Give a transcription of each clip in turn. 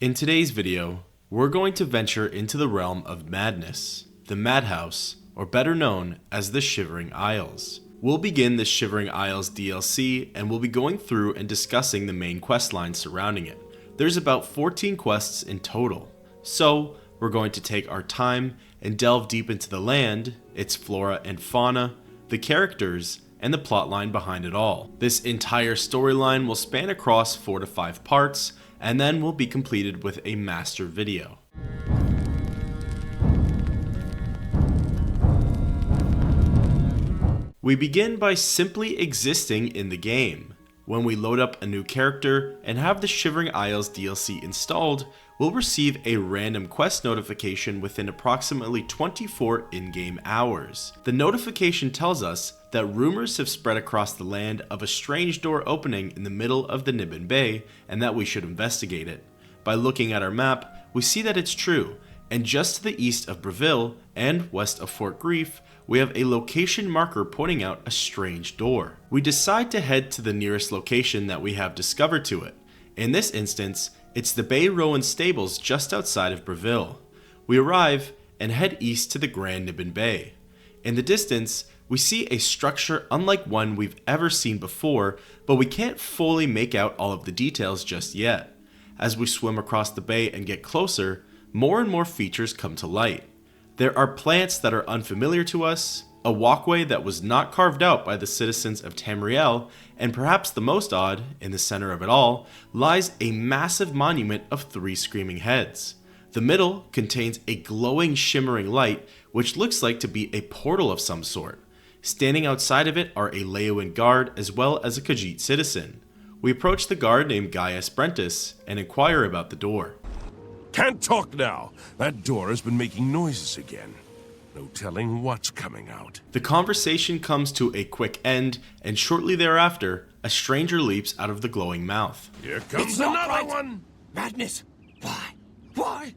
In today's video, we're going to venture into the realm of madness, the Madhouse, or better known as the Shivering Isles. We'll begin the Shivering Isles DLC and we'll be going through and discussing the main quest line surrounding it. There's about 14 quests in total, so we're going to take our time and delve deep into the land, its flora and fauna, the characters, and the plotline behind it all. This entire storyline will span across 4 to 5 parts, and then will be completed with a master video. We begin by simply existing in the game. When we load up a new character and have the Shivering Isles DLC installed, we'll receive a random quest notification within approximately 24 in-game hours. The notification tells us that rumors have spread across the land of a strange door opening in the middle of the Nibbin Bay and that we should investigate it. By looking at our map, we see that it's true, and just to the east of Breville and west of Fort Grief, we have a location marker pointing out a strange door. We decide to head to the nearest location that we have discovered to it. In this instance, it's the Bay Rowan Stables just outside of Breville. We arrive and head east to the Grand Nibbin Bay. In the distance, we see a structure unlike one we've ever seen before, but we can't fully make out all of the details just yet. As we swim across the bay and get closer, more and more features come to light. There are plants that are unfamiliar to us, a walkway that was not carved out by the citizens of Tamriel, and perhaps the most odd, in the center of it all, lies a massive monument of 3 screaming heads. The middle contains a glowing, shimmering light, which looks like to be a portal of some sort. Standing outside of it are a Leowan guard as well as a Khajiit citizen. We approach the guard named Gaius Brentis and inquire about the door. Can't talk now. That door has been making noises again. No telling what's coming out. The conversation comes to a quick end, and shortly thereafter, a stranger leaps out of the glowing mouth. Here comes It's not another right. one! Madness! Why? Why?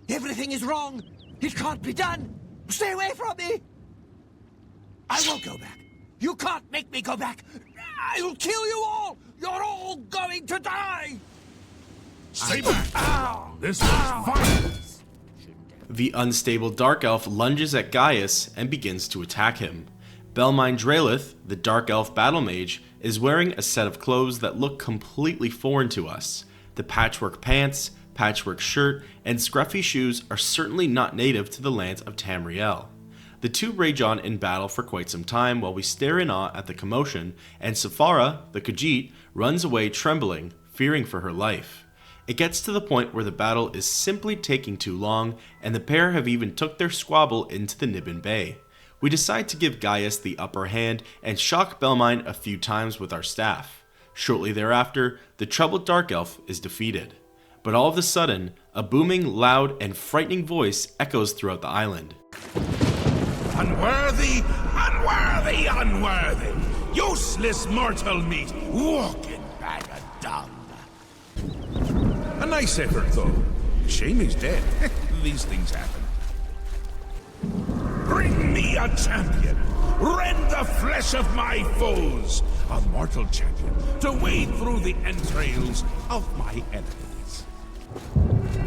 Everything is wrong! It can't be done! Stay away from me! I won't go back. You can't make me go back! I'll kill you all! You're all going to die! Stay back! This was violent! The unstable Dark Elf lunges at Gaius and begins to attack him. Belmine Drelith, the Dark Elf battle mage, is wearing a set of clothes that look completely foreign to us. The patchwork pants, patchwork shirt, and scruffy shoes are certainly not native to the lands of Tamriel. The two rage on in battle for quite some time while we stare in awe at the commotion, and Saphara, the Khajiit, runs away trembling, fearing for her life. It gets to the point where the battle is simply taking too long, and the pair have even took their squabble into the Nibbin Bay. We decide to give Gaius the upper hand and shock Belmine a few times with our staff. Shortly thereafter, the troubled Dark Elf is defeated. But all of a sudden, a booming, loud, and frightening voice echoes throughout the island. Unworthy, unworthy, unworthy! Useless mortal meat, walking bag of dung! A nice effort, though. Shame he's dead. These things happen. Bring me a champion! Rend the flesh of my foes! A mortal champion to wade through the entrails of my enemies.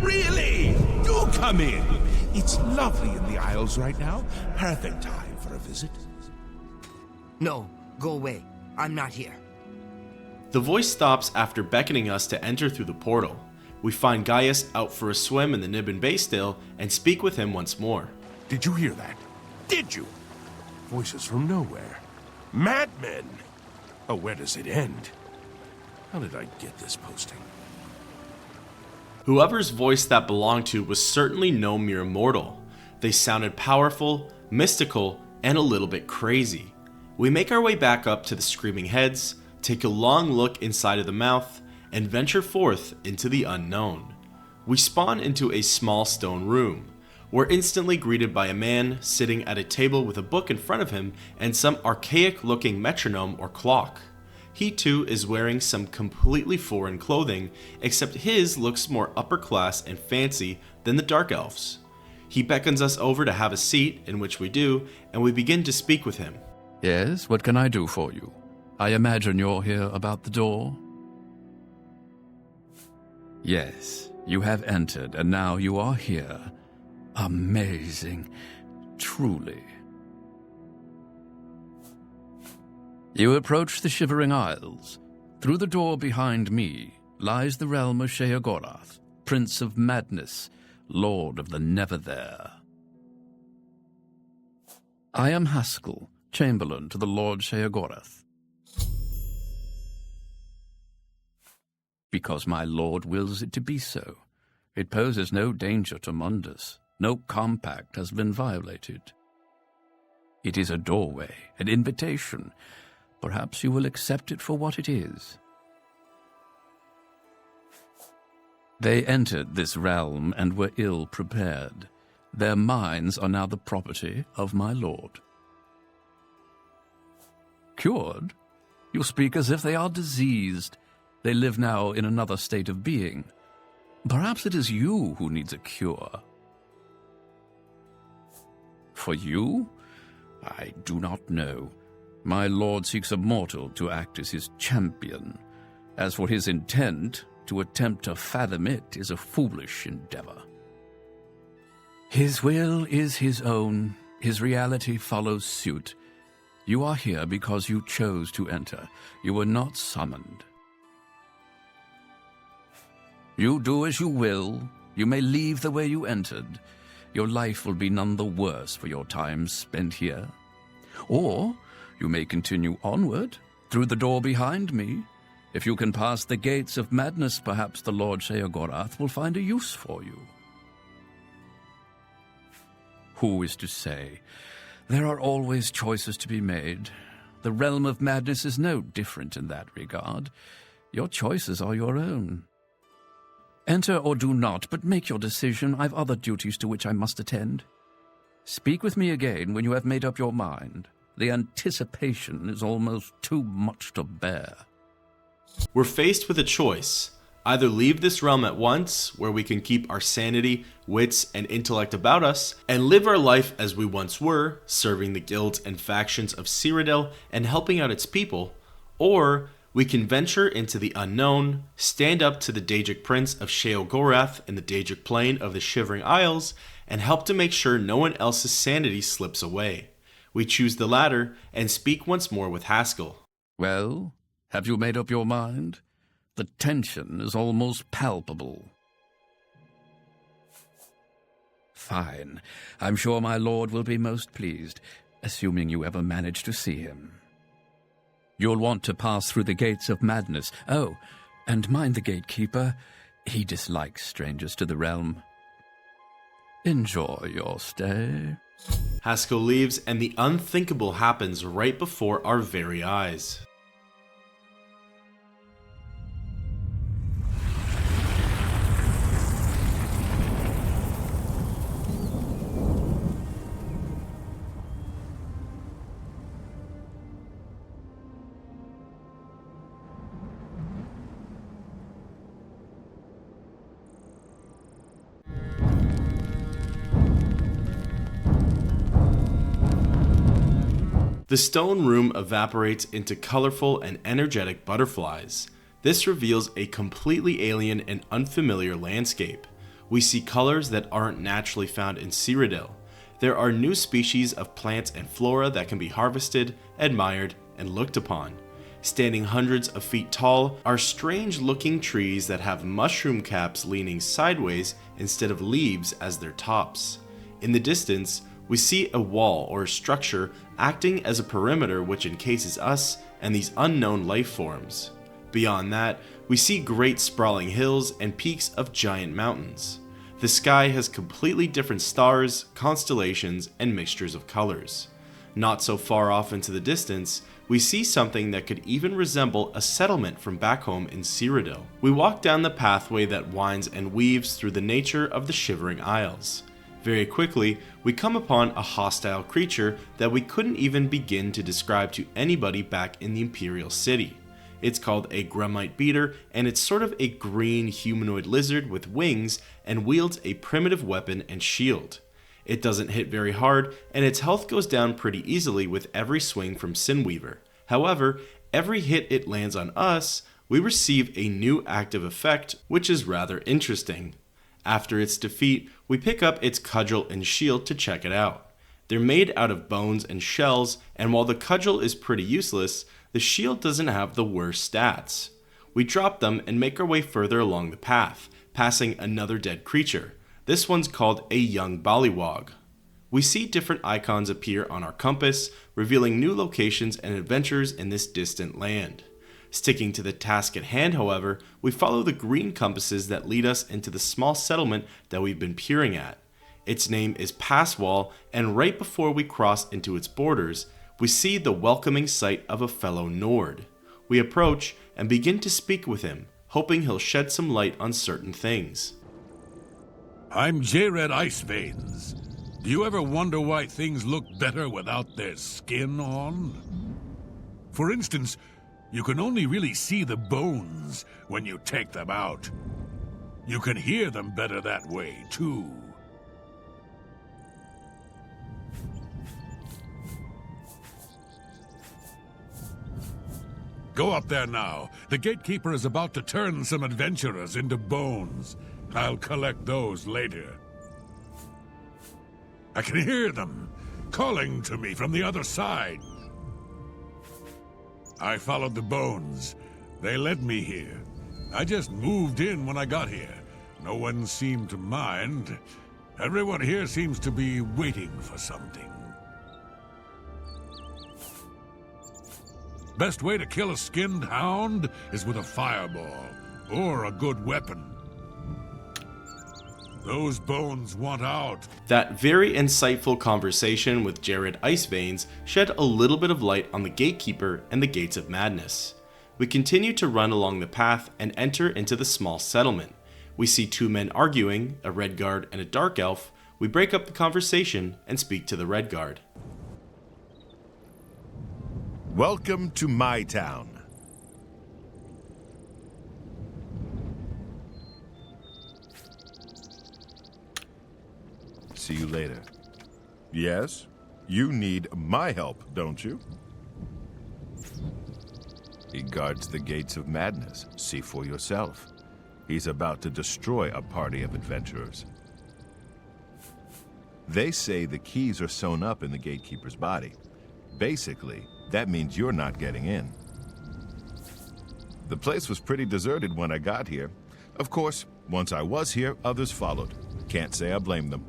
Really? Do come in! It's lovely in the Isles right now. Perfect time for a visit. No, go away. I'm not here. The voice stops after beckoning us to enter through the portal. We find Gaius out for a swim in the Nibbin Bay still and speak with him once more. Did you hear that? Did you? Voices from nowhere. Madmen! Oh, where does it end? How did I get this posting? Whoever's voice that belonged to was certainly no mere mortal. They sounded powerful, mystical, and a little bit crazy. We make our way back up to the screaming heads, take a long look inside of the mouth, and venture forth into the unknown. We spawn into a small stone room. We're instantly greeted by a man sitting at a table with a book in front of him and some archaic looking metronome or clock. He too is wearing some completely foreign clothing, except his looks more upper class and fancy than the Dark Elves. He beckons us over to have a seat, in which we do, and we begin to speak with him. Yes, what can I do for you? I imagine you're here about the door? Yes, You have entered, and now you are here. Amazing. Truly. You approach the Shivering Isles. Through the door behind me lies the realm of Sheogorath, Prince of Madness, Lord of the Never There. I am Haskell, Chamberlain to the Lord Sheogorath. Because my lord wills it to be so. It poses no danger to Mundus. No compact has been violated. It is a doorway, an invitation. Perhaps you will accept it for what it is. They entered this realm and were ill prepared. Their minds are now the property of my lord. Cured? You speak as if they are diseased. They live now in another state of being. Perhaps it is you who needs a cure. For you? I do not know. My lord seeks a mortal to act as his champion. As for his intent, to attempt to fathom it is a foolish endeavor. His will is his own. His reality follows suit. You are here because you chose to enter. You were not summoned. You do as you will. You may leave the way you entered. Your life will be none the worse for your time spent here. Or you may continue onward, through the door behind me. If you can pass the gates of madness, perhaps the Lord Sheogorath will find a use for you. Who is to say? There are always choices to be made. The realm of madness is no different in that regard. Your choices are your own. Enter or do not, but make your decision. I've other duties to which I must attend. Speak with me again when you have made up your mind. The anticipation is almost too much to bear. We're faced with a choice. Either leave this realm at once, where we can keep our sanity, wits, and intellect about us, and live our life as we once were, serving the guilds and factions of Cyrodiil and helping out its people, or we can venture into the unknown, stand up to the Daedric Prince of Sheogorath in the Daedric Plain of the Shivering Isles, and help to make sure no one else's sanity slips away. We choose the latter and speak once more with Haskell. Well, have you made up your mind? The tension is almost palpable. Fine. I'm sure my lord will be most pleased, assuming you ever manage to see him. You'll want to pass through the gates of madness. Oh, and mind the gatekeeper. He dislikes strangers to the realm. Enjoy your stay. Haskell leaves, and the unthinkable happens right before our very eyes. The stone room evaporates into colorful and energetic butterflies. This reveals a completely alien and unfamiliar landscape. We see colors that aren't naturally found in Cyrodiil. There are new species of plants and flora that can be harvested, admired, and looked upon. Standing hundreds of feet tall are strange-looking trees that have mushroom caps leaning sideways instead of leaves as their tops. In the distance, we see a wall or structure acting as a perimeter which encases us and these unknown life forms. Beyond that, we see great sprawling hills and peaks of giant mountains. The sky has completely different stars, constellations, and mixtures of colors. Not so far off into the distance, we see something that could even resemble a settlement from back home in Cyrodiil. We walk down the pathway that winds and weaves through the nature of the Shivering Isles. Very quickly, we come upon a hostile creature that we couldn't even begin to describe to anybody back in the Imperial City. It's called a Grumite Beater, and it's sort of a green humanoid lizard with wings and wields a primitive weapon and shield. It doesn't hit very hard, and its health goes down pretty easily with every swing from Sinweaver. However, every hit it lands on us, we receive a new active effect, which is rather interesting. After its defeat, we pick up its cudgel and shield to check it out. They're made out of bones and shells, and while the cudgel is pretty useless, the shield doesn't have the worst stats. We drop them and make our way further along the path, passing another dead creature. This one's called a young Bollywog. We see different icons appear on our compass, revealing new locations and adventures in this distant land. Sticking to the task at hand, however, we follow the green compasses that lead us into the small settlement that we've been peering at. Its name is Passwall, and right before we cross into its borders, we see the welcoming sight of a fellow Nord. We approach and begin to speak with him, hoping he'll shed some light on certain things. I'm Jared Iceveins. Do you ever wonder why things look better without their skin on? For instance, you can only really see the bones when you take them out. You can hear them better that way, too. Go up there now. The Gatekeeper is about to turn some adventurers into bones. I'll collect those later. I can hear them, calling to me from the other side. I followed the bones. They led me here. I just moved in when I got here. No one seemed to mind. Everyone here seems to be waiting for something. Best way to kill a skinned hound is with a fireball, or a good weapon. Those bones want out. That very insightful conversation with Jared Iceveins shed a little bit of light on the Gatekeeper and the Gates of Madness. We continue to run along the path and enter into the small settlement. We see two men arguing, a red guard and a dark elf. We break up the conversation and speak to the red guard. Welcome to my town. See you later. Yes, you need my help, don't you? He guards the Gates of Madness. See for yourself. He's about to destroy a party of adventurers. They say the keys are sewn up in the Gatekeeper's body. Basically, that means you're not getting in. The place was pretty deserted when I got here. Of course, once I was here, others followed. Can't say I blame them.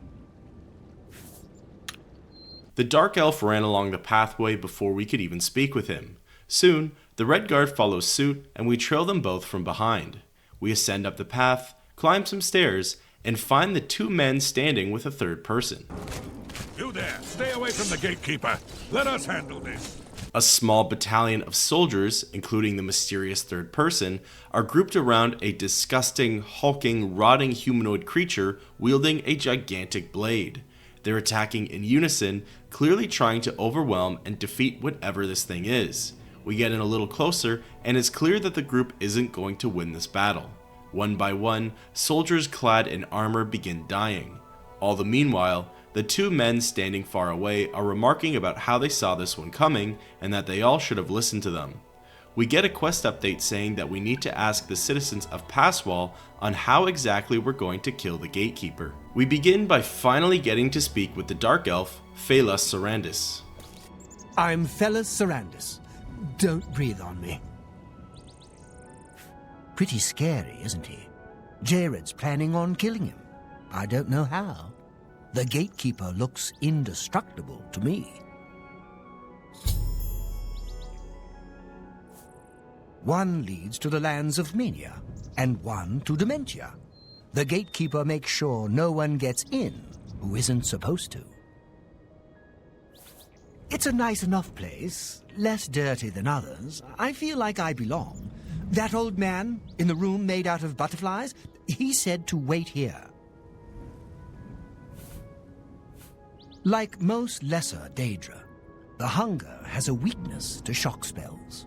The dark elf ran along the pathway before we could even speak with him. Soon, the red guard follows suit, and we trail them both from behind. We ascend up the path, climb some stairs, and find the two men standing with a third person. You there, stay away from the Gatekeeper. Let us handle this. A small battalion of soldiers, including the mysterious third person, are grouped around a disgusting, hulking, rotting humanoid creature wielding a gigantic blade. They're attacking in unison, clearly trying to overwhelm and defeat whatever this thing is. We get in a little closer, and it's clear that the group isn't going to win this battle. One by one, soldiers clad in armor begin dying. All the meanwhile, the two men standing far away are remarking about how they saw this one coming and that they all should have listened to them. We get a quest update saying that we need to ask the citizens of Passwall on how exactly we're going to kill the Gatekeeper. We begin by finally getting to speak with the Dark Elf, Phelas Sarandis. I'm Phelas Sarandis. Don't breathe on me. Pretty scary, isn't he? Jared's planning on killing him. I don't know how. The Gatekeeper looks indestructible to me. One leads to the lands of Mania, and one to Dementia. The Gatekeeper makes sure no one gets in who isn't supposed to. It's a nice enough place, less dirty than others. I feel like I belong. That old man in the room made out of butterflies, he said to wait here. Like most lesser Daedra, the Hunger has a weakness to shock spells.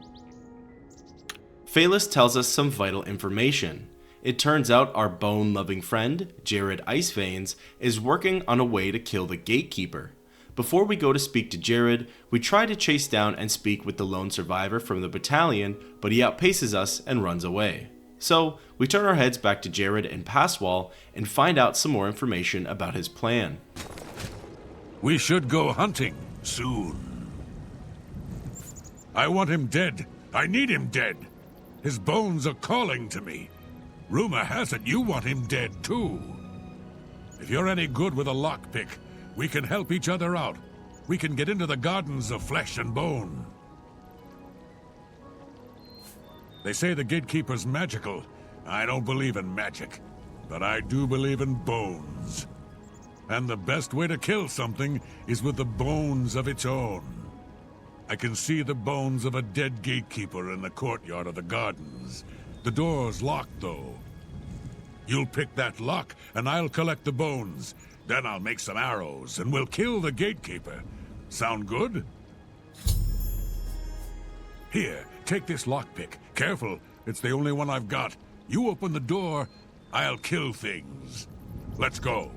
Phelas tells us some vital information. It turns out our bone-loving friend, Jared Iceveins, is working on a way to kill the Gatekeeper. Before we go to speak to Jared, we try to chase down and speak with the lone survivor from the battalion, but he outpaces us and runs away. So we turn our heads back to Jared and Passwall and find out some more information about his plan. We should go hunting soon. I want him dead. I need him dead. His bones are calling to me. Rumor has it you want him dead too. If you're any good with a lockpick, we can help each other out. We can get into the gardens of flesh and bone. They say the Gatekeeper's magical. I don't believe in magic, but I do believe in bones. And the best way to kill something is with the bones of its own. I can see the bones of a dead Gatekeeper in the courtyard of the gardens. The door's locked, though. You'll pick that lock, and I'll collect the bones. Then I'll make some arrows, and we'll kill the Gatekeeper. Sound good? Here, take this lockpick. Careful, it's the only one I've got. You open the door, I'll kill things. Let's go.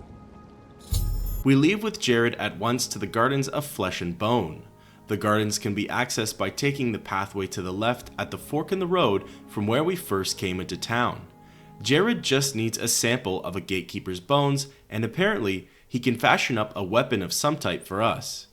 We leave with Jared at once to the Gardens of Flesh and Bone. The gardens can be accessed by taking the pathway to the left at the fork in the road from where we first came into town. Jared just needs a sample of a Gatekeeper's bones, and apparently he can fashion up a weapon of some type for us.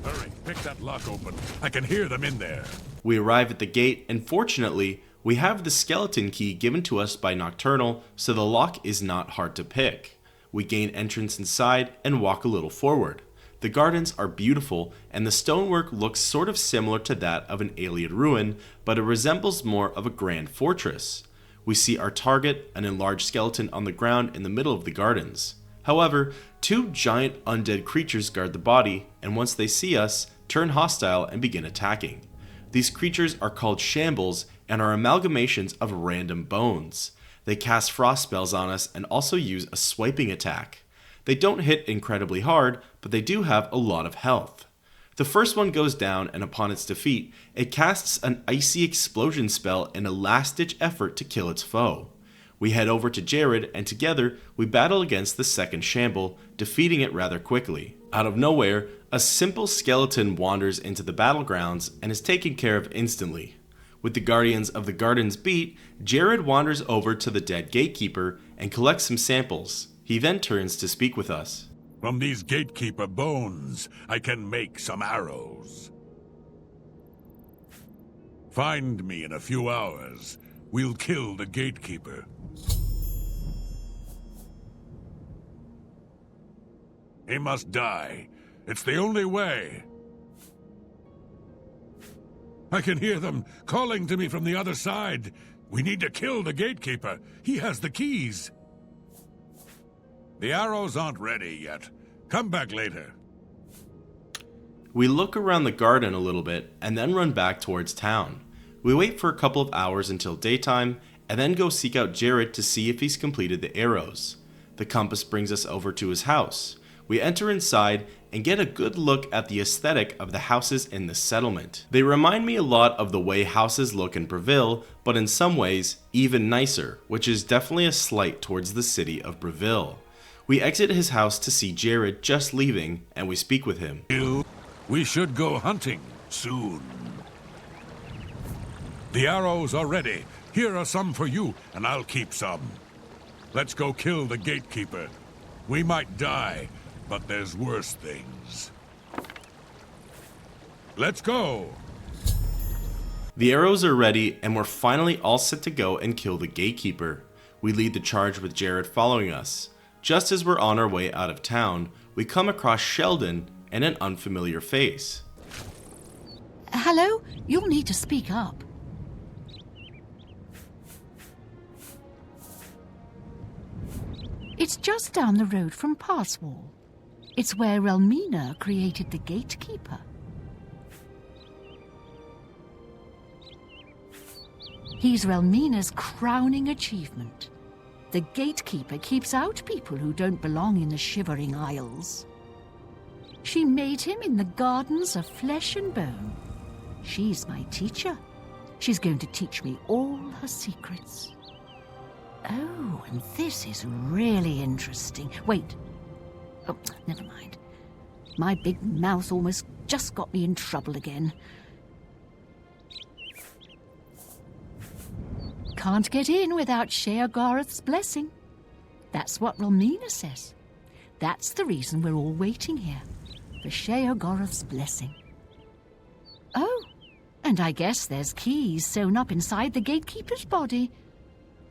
Hurry, pick that lock open. I can hear them in there. We arrive at the gate, and fortunately, we have the skeleton key given to us by Nocturnal, so the lock is not hard to pick. We gain entrance inside and walk a little forward. The gardens are beautiful, and the stonework looks sort of similar to that of an alien ruin, but it resembles more of a grand fortress. We see our target, an enlarged skeleton on the ground in the middle of the gardens. However, two giant undead creatures guard the body, and once they see us, turn hostile and begin attacking. These creatures are called shambles and are amalgamations of random bones. They cast frost spells on us and also use a swiping attack. They don't hit incredibly hard, but they do have a lot of health. The first one goes down, and upon its defeat, it casts an icy explosion spell in a last-ditch effort to kill its foe. We head over to Jared, and together we battle against the second shamble, defeating it rather quickly. Out of nowhere, a simple skeleton wanders into the battlegrounds and is taken care of instantly. With the Guardians of the Gardens beat, Jared wanders over to the dead Gatekeeper and collects some samples. He then turns to speak with us. From these Gatekeeper bones, I can make some arrows. Find me in a few hours. We'll kill the Gatekeeper. He must die. It's the only way. I can hear them calling to me from the other side. We need to kill the Gatekeeper. He has the keys. The arrows aren't ready yet. Come back later. We look around the garden a little bit and then run back towards town. We wait for a couple of hours until daytime and then go seek out Jared to see if he's completed the arrows. The compass brings us over to his house. We enter inside and get a good look at the aesthetic of the houses in the settlement. They remind me a lot of the way houses look in Breville, but in some ways even nicer, which is definitely a slight towards the city of Breville. We exit his house to see Jared just leaving, and we speak with him. We should go hunting soon. The arrows are ready. Here are some for you, and I'll keep some. Let's go kill the Gatekeeper. We might die, but there's worse things. Let's go! The arrows are ready, and we're finally all set to go and kill the Gatekeeper. We lead the charge with Jared following us. Just as we're on our way out of town, we come across Sheldon and an unfamiliar face. Hello? You'll need to speak up. It's just down the road from Passwall. It's where Elmina created the Gatekeeper. He's Relmina's crowning achievement. The Gatekeeper keeps out people who don't belong in the Shivering Isles. She made him in the Gardens of Flesh and Bone. She's my teacher. She's going to teach me all her secrets. Oh, and this is really interesting. Wait. Oh, never mind. My big mouth almost just got me in trouble again. can't get in without Sheogorath's blessing. That's what Relmina says. That's the reason we're all waiting here, for Sheogorath's blessing. Oh, and I guess there's keys sewn up inside the Gatekeeper's body.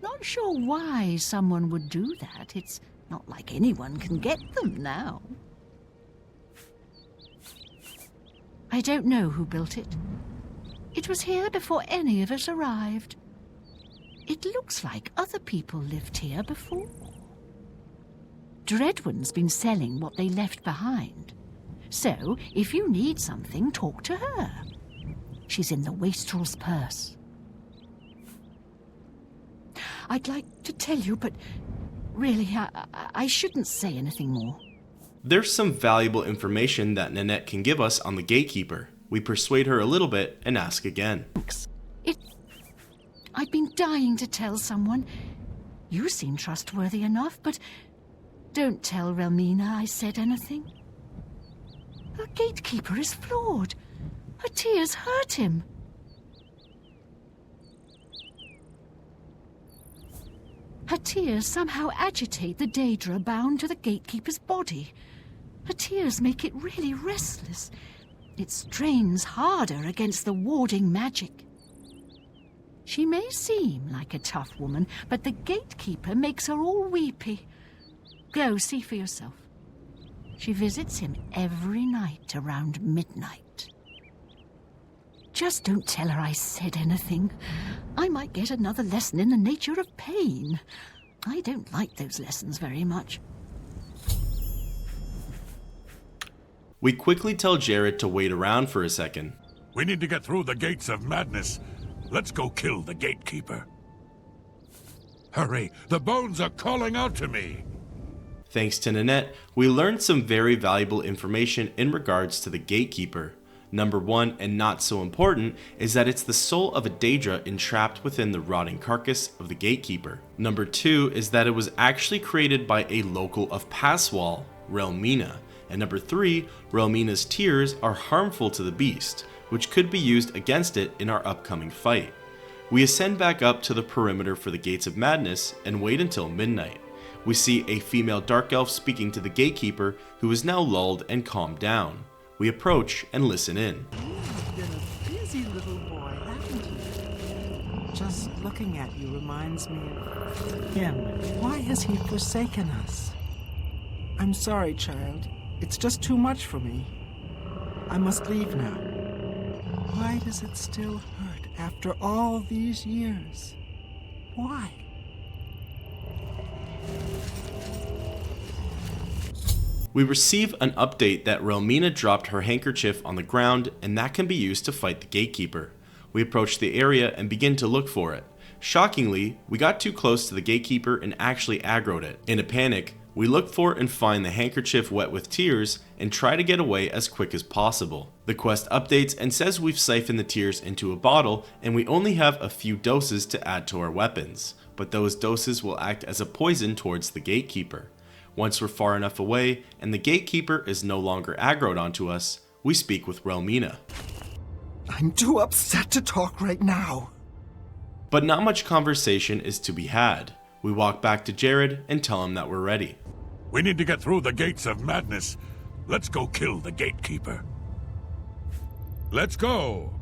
Not sure why someone would do that. It's not like anyone can get them now. I don't know who built it. It was here before any of us arrived. It looks like other people lived here before. Dreadwin's been selling what they left behind. So, if you need something, talk to her. She's in the wastrel's purse. I'd like to tell you, but really, I shouldn't say anything more. There's some valuable information that Nanette can give us on the Gatekeeper. We persuade her a little bit and ask again. Thanks. I've been dying to tell someone. You seem trustworthy enough, but don't tell Relmina I said anything. Her Gatekeeper is flawed. Her tears hurt him. Her tears somehow agitate the Daedra bound to the Gatekeeper's body. Her tears make it really restless. It strains harder against the warding magic. She may seem like a tough woman, but the Gatekeeper makes her all weepy. Go see for yourself. She visits him every night around midnight. Just don't tell her I said anything. I might get another lesson in the nature of pain. I don't like those lessons very much. We quickly tell Jared to wait around for a second. We need to get through the gates of madness. Let's go kill the Gatekeeper. Hurry, the bones are calling out to me. Thanks to Nanette, we learned some very valuable information in regards to the Gatekeeper. Number one, and not so important, is that it's the soul of a Daedra entrapped within the rotting carcass of the Gatekeeper. Number two is that it was actually created by a local of Passwall, Relmina. And number three, Relmina's tears are harmful to the beast, which could be used against it in our upcoming fight. We ascend back up to the perimeter for the Gates of Madness and wait until midnight. We see a female dark elf speaking to the Gatekeeper, who is now lulled and calmed down. We approach and listen in. You've been a busy little boy, haven't you? Just looking at you reminds me of him. Why has he forsaken us? I'm sorry, child. It's just too much for me. I must leave now. Why does it still hurt after all these years? Why? We receive an update that Relmina dropped her handkerchief on the ground, and that can be used to fight the Gatekeeper. We approach the area and begin to look for it. Shockingly, we got too close to the Gatekeeper and actually aggroed it. In a panic, we look for and find the handkerchief wet with tears and try to get away as quick as possible. The quest updates and says we've siphoned the tears into a bottle and we only have a few doses to add to our weapons, but those doses will act as a poison towards the Gatekeeper. Once we're far enough away and the Gatekeeper is no longer aggroed onto us, we speak with Relmina. I'm too upset to talk right now. But not much conversation is to be had. We walk back to Jared and tell him that we're ready. We need to get through the gates of madness. Let's go kill the Gatekeeper. Let's go!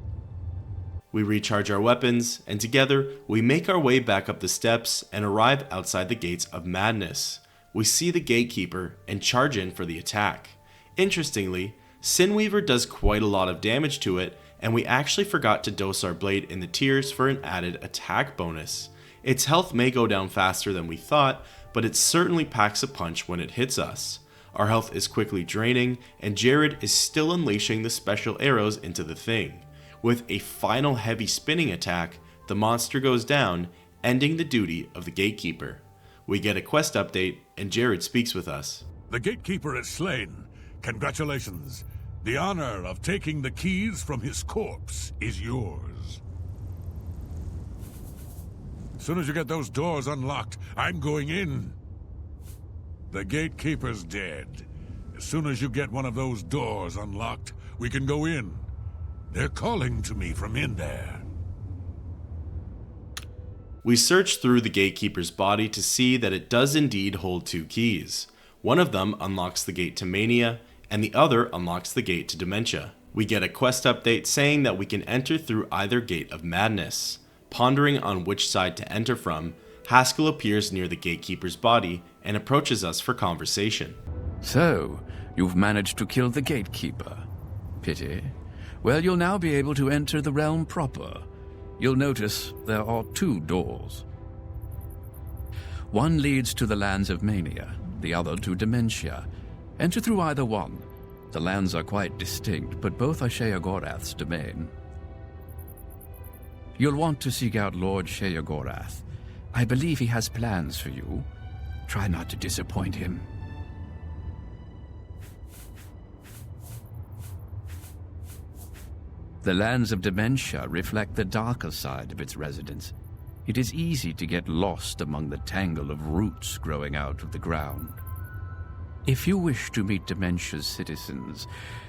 We recharge our weapons, and together, we make our way back up the steps and arrive outside the gates of madness. We see the Gatekeeper and charge in for the attack. Interestingly, Sinweaver does quite a lot of damage to it, and we actually forgot to dose our blade in the tears for an added attack bonus. Its health may go down faster than we thought, but it certainly packs a punch when it hits us. Our health is quickly draining, and Jared is still unleashing the special arrows into the thing. With a final heavy spinning attack, the monster goes down, ending the duty of the Gatekeeper. We get a quest update, and Jared speaks with us. The Gatekeeper is slain. Congratulations. The honor of taking the keys from his corpse is yours. As soon as you get those doors unlocked, I'm going in. The Gatekeeper's dead. As soon as you get one of those doors unlocked, we can go in. They're calling to me from in there. We search through the Gatekeeper's body to see that it does indeed hold 2 keys. One of them unlocks the gate to Mania, and the other unlocks the gate to Dementia. We get a quest update saying that we can enter through either Gate of Madness. Pondering on which side to enter from, Haskell appears near the Gatekeeper's body and approaches us for conversation. So, you've managed to kill the Gatekeeper. Pity. Well, you'll now be able to enter the realm proper. You'll notice there are 2 doors. One leads to the lands of Mania, the other to Dementia. Enter through either one. The lands are quite distinct, but both are Sheogorath's domain. You'll want to seek out Lord Sheogorath. I believe he has plans for you. Try not to disappoint him. The lands of Dementia reflect the darker side of its residents. It is easy to get lost among the tangle of roots growing out of the ground. If you wish to meet Dementia's citizens,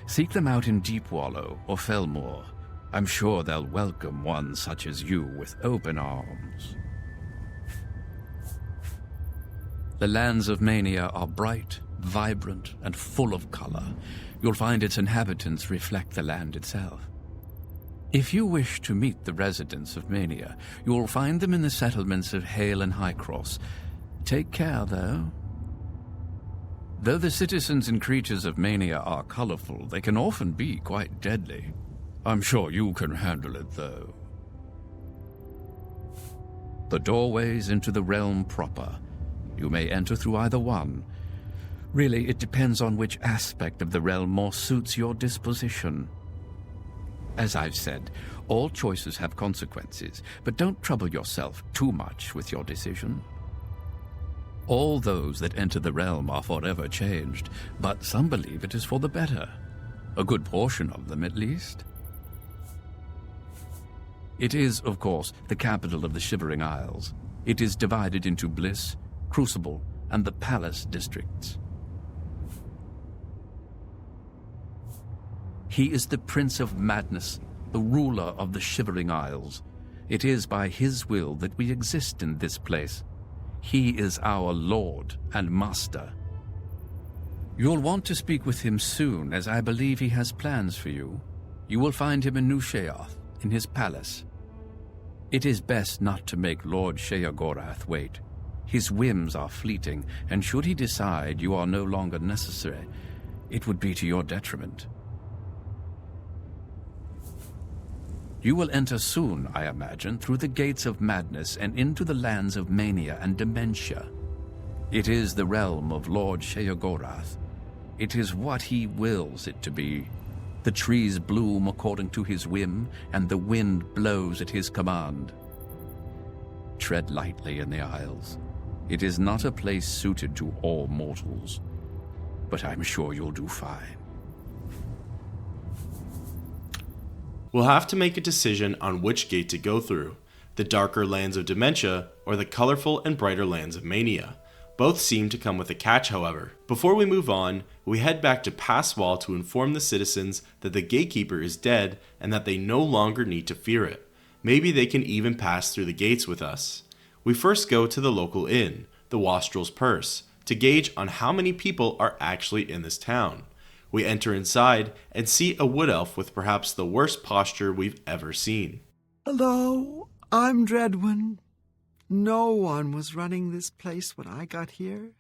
seek them out in Deepwallow or Felmore. I'm sure they'll welcome one such as you with open arms. The lands of Mania are bright, vibrant, and full of color. You'll find its inhabitants reflect the land itself. If you wish to meet the residents of Mania, you'll find them in the settlements of Hale and Highcross. Take care, though. Though the citizens and creatures of Mania are colorful, they can often be quite deadly. I'm sure you can handle it, though. The doorways into the realm proper. You may enter through either one. Really, it depends on which aspect of the realm more suits your disposition. As I've said, all choices have consequences, but don't trouble yourself too much with your decision. All those that enter the realm are forever changed, but some believe it is for the better. A good portion of them, at least. It is, of course, the capital of the Shivering Isles. It is divided into Bliss, Crucible, and the Palace districts. He is the Prince of Madness, the ruler of the Shivering Isles. It is by his will that we exist in this place. He is our Lord and Master. You'll want to speak with him soon, as I believe he has plans for you. You will find him in New Sheoth, in his palace. It is best not to make Lord Sheogorath wait. His whims are fleeting, and should he decide you are no longer necessary, it would be to your detriment. You will enter soon, I imagine, through the gates of madness and into the lands of Mania and Dementia. It is the realm of Lord Sheogorath. It is what he wills it to be. The trees bloom according to his whim, and the wind blows at his command. Tread lightly in the Isles. It is not a place suited to all mortals, but I'm sure you'll do fine. We'll have to make a decision on which gate to go through, the darker lands of Dementia or the colorful and brighter lands of Mania. Both seem to come with a catch, however. Before we move on, we head back to Passwall to inform the citizens that the Gatekeeper is dead and that they no longer need to fear it. Maybe they can even pass through the gates with us. We first go to the local inn, the Wastrel's Purse, to gauge on how many people are actually in this town. We enter inside and see a wood elf with perhaps the worst posture we've ever seen. Hello, I'm Dreadwin. No one was running this place when I got here.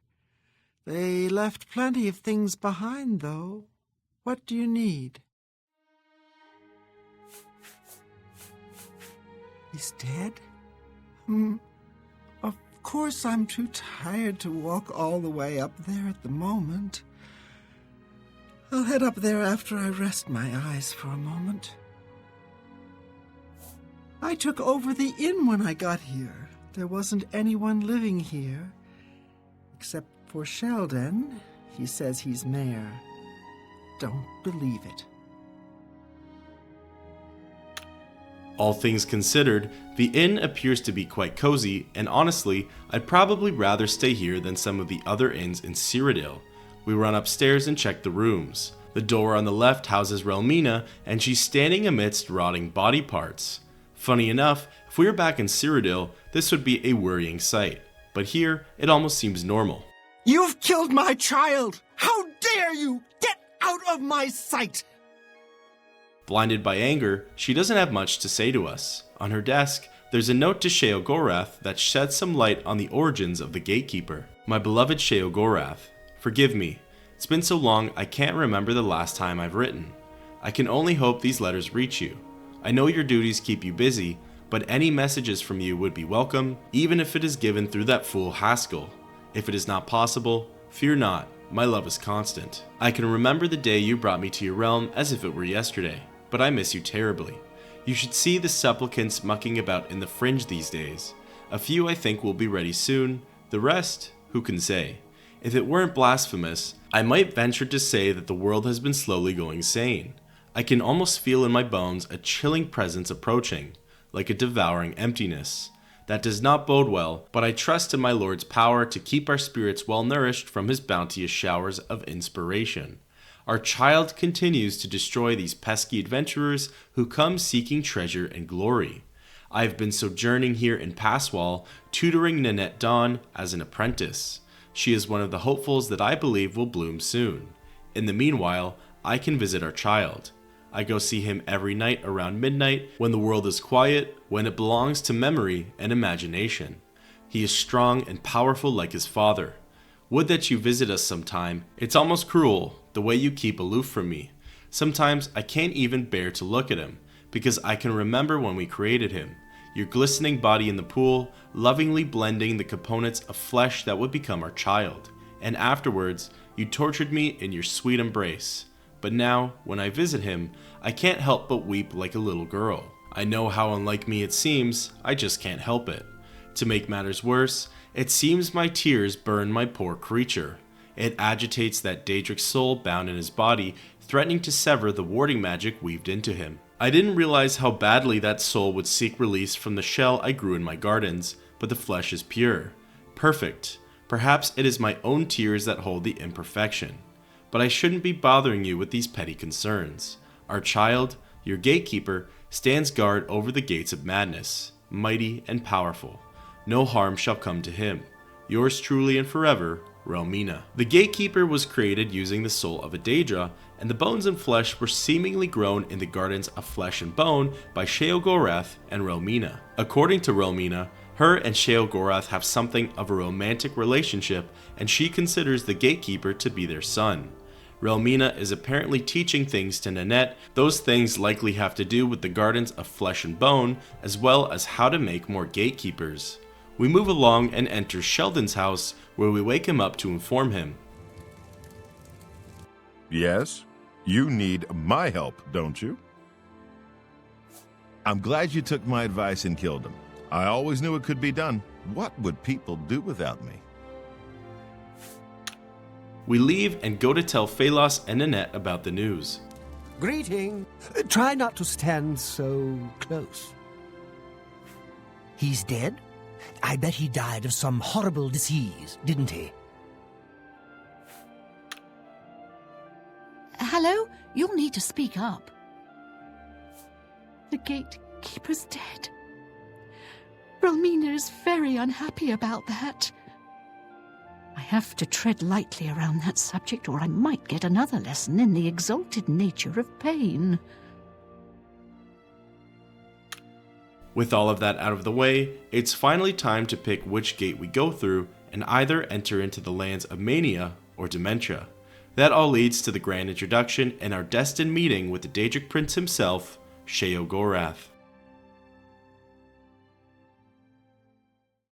They left plenty of things behind, though. What do you need? He's dead? Of course I'm too tired to walk all the way up there at the moment. I'll head up there after I rest my eyes for a moment. I took over the inn when I got here. There wasn't anyone living here, except for Sheldon. He says he's mayor. Don't believe it. All things considered, the inn appears to be quite cozy, and honestly, I'd probably rather stay here than some of the other inns in Cyrodiil. We run upstairs and check the rooms. The door on the left houses Relmina, and she's standing amidst rotting body parts. Funny enough, If we were back in Cyrodiil, this would be a worrying sight, but here it almost seems normal. You've killed my child! How dare you! Get out of my sight! Blinded by anger, she doesn't have much to say to us. On her desk, there's a note to Sheogorath that sheds some light on the origins of the Gatekeeper. My beloved Sheogorath, forgive me. It's been so long I can't remember the last time I've written. I can only hope these letters reach you. I know your duties keep you busy, but any messages from you would be welcome, even if it is given through that fool Haskell. If it is not possible, fear not, my love is constant. I can remember the day you brought me to your realm as if it were yesterday, but I miss you terribly. You should see the supplicants mucking about in the fringe these days. A few I think will be ready soon, the rest, who can say? If it weren't blasphemous, I might venture to say that the world has been slowly going sane. I can almost feel in my bones a chilling presence approaching, like a devouring emptiness. That does not bode well, but I trust in my Lord's power to keep our spirits well nourished from his bounteous showers of inspiration. Our child continues to destroy these pesky adventurers who come seeking treasure and glory. I have been sojourning here in Passwall, tutoring Nanette Dawn as an apprentice. She is one of the hopefuls that I believe will bloom soon. In the meanwhile, I can visit our child. I go see him every night around midnight when the world is quiet, when it belongs to memory and imagination. He is strong and powerful like his father. Would that you visit us sometime. It's almost cruel, the way you keep aloof from me. Sometimes I can't even bear to look at him, because I can remember when we created him. Your glistening body in the pool, lovingly blending the components of flesh that would become our child. And afterwards, you tortured me in your sweet embrace. But now, when I visit him, I can't help but weep like a little girl. I know how unlike me it seems, I just can't help it. To make matters worse, it seems my tears burn my poor creature. It agitates that Daedric soul bound in his body, threatening to sever the warding magic weaved into him. I didn't realize how badly that soul would seek release from the shell I grew in my gardens, but the flesh is pure. Perfect. Perhaps it is my own tears that hold the imperfection. But I shouldn't be bothering you with these petty concerns. Our child, your gatekeeper, stands guard over the gates of madness, mighty and powerful. No harm shall come to him. Yours truly and forever, Relmina. The Gatekeeper was created using the soul of a Daedra, and the bones and flesh were seemingly grown in the gardens of flesh and bone by Sheogorath and Relmina. According to Relmina, her and Sheogorath have something of a romantic relationship, and she considers the Gatekeeper to be their son. Relmina is apparently teaching things to Nanette. Those things likely have to do with the gardens of flesh and bone, as well as how to make more gatekeepers. We move along and enter Sheldon's house, where we wake him up to inform him. Yes? You need my help, don't you? I'm glad you took my advice and killed him. I always knew it could be done. What would people do without me? We leave and go to tell Phalos and Nanette about the news. Greeting. Try not to stand so close. He's dead? I bet he died of some horrible disease, didn't he? Hello? You'll need to speak up. The Gatekeeper's dead. Relmina is very unhappy about that. I have to tread lightly around that subject, or I might get another lesson in the exalted nature of pain. With all of that out of the way, it's finally time to pick which gate we go through and either enter into the lands of Mania or Dementia. That all leads to the grand introduction and our destined meeting with the Daedric Prince himself, Sheogorath.